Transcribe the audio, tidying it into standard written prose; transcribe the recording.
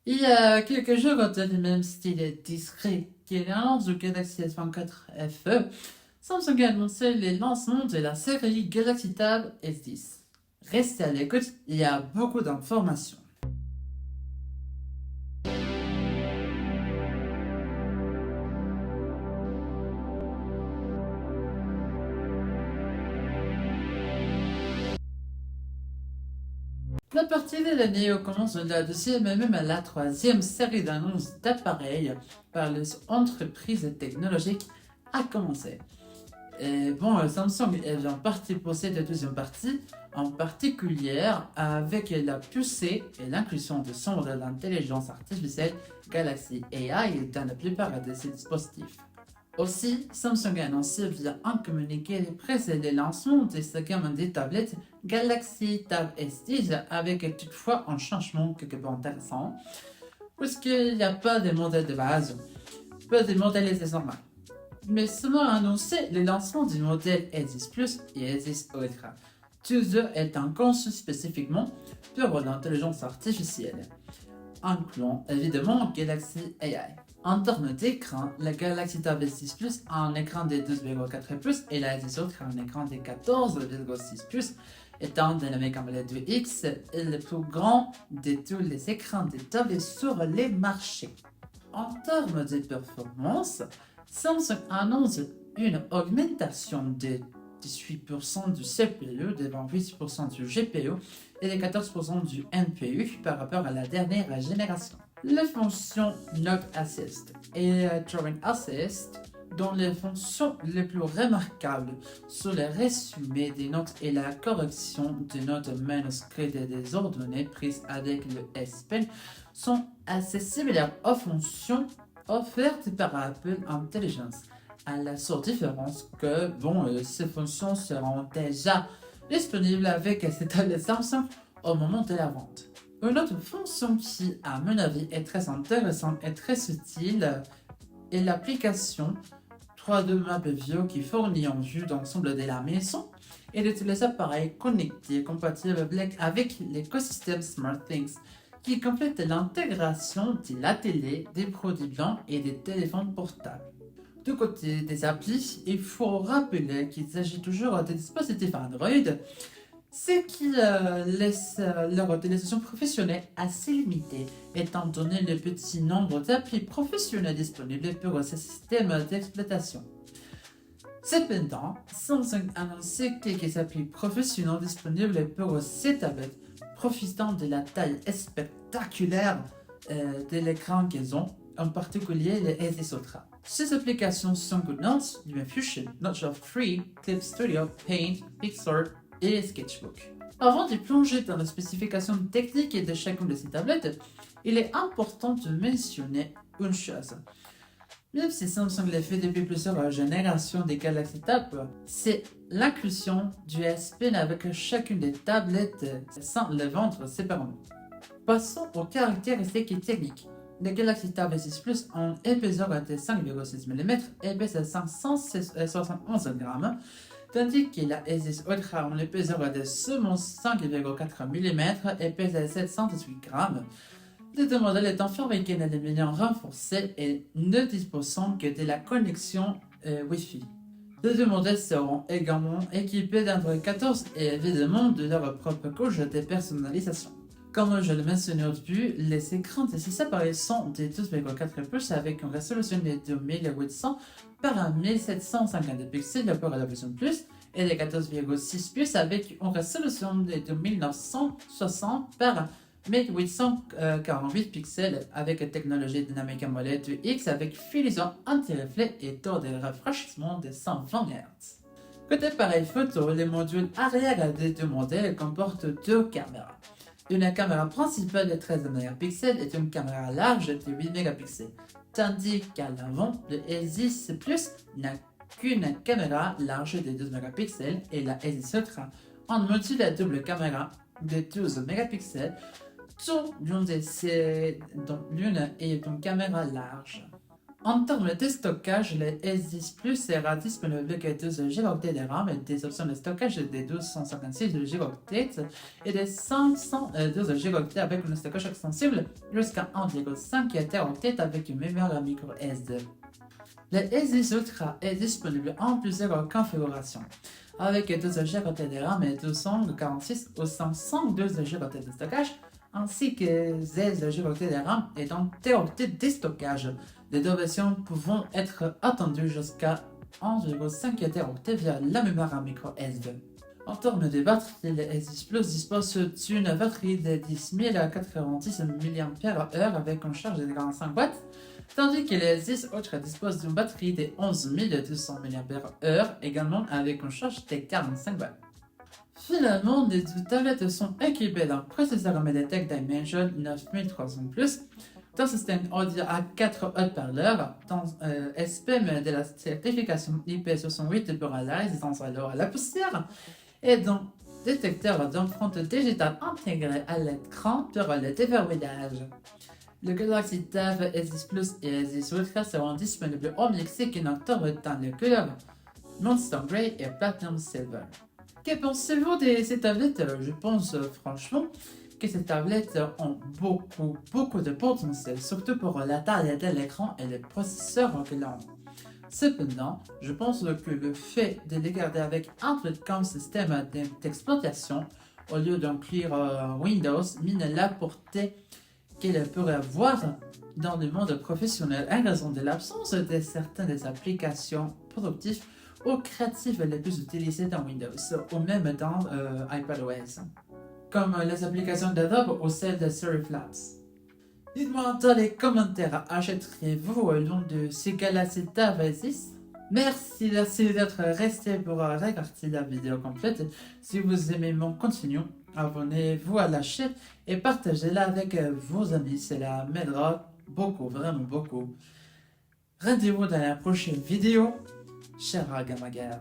Il y a quelques jours, dans le même style discret que l'annonce du Galaxy S24 FE, Samsung a annoncé le lancement de la série Galaxy Tab S10. Restez à l'écoute, il y a beaucoup d'informations. La partie de l'année commence la deuxième et même la troisième série d'annonces d'appareils par les entreprises technologiques a commencé. Et bon, Samsung est en partie possède la deuxième partie, en particulier avec la poussée et l'inclusion de son modèle d'intelligence artificielle Galaxy AI dans la plupart de ses dispositifs. Aussi, Samsung a annoncé via un communiqué de presse le lancement de sa gamme de tablettes Galaxy Tab S10 avec toutefois un changement quelque peu intéressant, puisqu'il n'y a pas de modèle de base, pas de modèle normal mais seulement annoncé le lancement du modèle S10 Plus et S10 Ultra, tous deux étant conçus spécifiquement pour l'intelligence artificielle, incluant évidemment Galaxy AI. En termes d'écran, la Galaxy Tab S10 Plus a un écran de 12,4 pouces et la S10 Ultra a un écran de 14,6 pouces, étant dynamique AMOLED 2X le plus grand de tous les écrans de tablets sur les marchés. En termes de performance, Samsung annonce une augmentation de 18% du CPU, de 28% du GPU et de 14% du NPU par rapport à la dernière génération. Les fonctions Note Assist et Drawing Assist, dont les fonctions les plus remarquables sont le résumé des notes et la correction des notes manuscrites et des ordonnées prises avec le S Pen, sont assez similaires aux fonctions offertes par Apple Intelligence, à la seule différence que ces fonctions seront déjà disponibles avec ces tablettes Samsung au moment de la vente. Une autre fonction qui, à mon avis, est très intéressante et très utile est l'application 3D Map View qui fournit en vue d'ensemble de la maison et de tous les appareils connectés compatibles avec l'écosystème SmartThings qui complète l'intégration de la télé, des produits blancs et des téléphones portables. Du côté des applis, il faut rappeler qu'il s'agit toujours de dispositifs Android, ce qui laisse leur utilisation professionnelle assez limitée, étant donné le petit nombre d'applis professionnels disponibles pour ce système d'exploitation. Cependant, Samsung a annoncé quelques applis professionnels disponibles pour ces tablettes, profitant de la taille spectaculaire de l'écran qu'ils ont, en particulier les S10 Ultra. Ces applications sont GoodNotes, LumaFusion, Notch 3, Clip Studio, Paint, Pixar et Sketchbook. Avant de plonger dans les spécifications techniques de chacune de ces tablettes, il est important de mentionner une chose. Même si Samsung l'a fait depuis plusieurs générations des Galaxy Tab, c'est l'inclusion du S Pen avec chacune des tablettes sans les vendre séparément. Passons aux caractéristiques techniques. Le Galaxy Tab S6 Plus a un épaisseur de 5,6 mm et pèse 571 grammes, tandis que la S10 Ultra a un épaisseur de seulement 5,4 mm et pèse 718 grammes. Les deux modèles étant fabriqués en aluminium renforcé et ne disposant que de la connexion Wi-Fi. Les deux modèles seront également équipés d'Android 14 et évidemment de leur propre couche de personnalisation. Comme je le mentionnais au début, les écrans de ces appareils sont de 12,4 pouces avec une résolution de 2800 par 1750 pixels pour la version Plus et de 14,6 pouces avec une résolution de 2960 par 1848 pixels avec technologie dynamique AMOLED 2X avec finition anti-reflet et taux de rafraîchissement de 120 Hz. Côté appareil photo, les modules arrière des deux modèles comportent deux caméras. Une caméra principale de 13 mégapixels et une caméra large de 8 mégapixels, tandis qu'à l'avant, le S10 Plus n'a qu'une caméra large de 12 mégapixels et la S10 Ultra un module à double caméra de 12 mégapixels, dont l'une est une caméra large. En termes de stockage, le S10 Plus sera disponible avec 12 Go de RAM et des options de stockage de 1256 Go et de 512 Go avec un stockage extensible jusqu'à 1,5 TB avec une mémoire micro SD. Le S10 Ultra est disponible en plusieurs configurations, avec 12 Go de RAM et 246 ou 512 Go de stockage, ainsi que 16 Go de RAM et 1 TB de stockage. Les deux versions pouvant être attendues jusqu'à 1,5 TB via la mémoire micro SD. En termes de batterie, le S10 Plus dispose d'une batterie de 10 090 mAh avec une charge de 45 watts, tandis que le S10 Ultra dispose d'une batterie de 11 200 mAh également avec une charge de 45 watts. Finalement, les deux tablettes sont équipées d'un processeur Mediatek Dimensity 9300+, d'un système audio à 4 haut-parleurs, d'un SPM de la certification IP68 pour la résistance à l'eau à la poussière, et d'un détecteur d'empreintes digitales intégré à l'écran pour le déverrouillage. Le Galaxy Tab S10 Plus et S10 Ultra seront disponibles au Mexique en octobre dans les couleurs Monster Grey et Platinum Silver. Que pensez-vous de ces tablettes? Je pense franchement que ces tablettes ont beaucoup de potentiel, surtout pour la taille de l'écran et les processeurs qu'ils ont. Cependant, je pense que le fait de les garder avec un truc comme système d'exploitation au lieu d'inclure Windows mine la portée qu'ils pourraient avoir dans le monde professionnel en raison de l'absence de certaines des applications productives ou créatives les plus utilisées dans Windows ou même dans iPadOS, comme les applications d'Adobe ou celles de Surflabs. Dites-moi dans les commentaires, achèterez-vous l'un de ces Galaxy Tab S10? Merci d'être resté pour regarder la vidéo complète. Si vous aimez mon contenu, abonnez-vous à la chaîne et partagez-la avec vos amis. Cela m'aidera beaucoup, vraiment beaucoup. Rendez-vous dans la prochaine vidéo, chers Gamagers.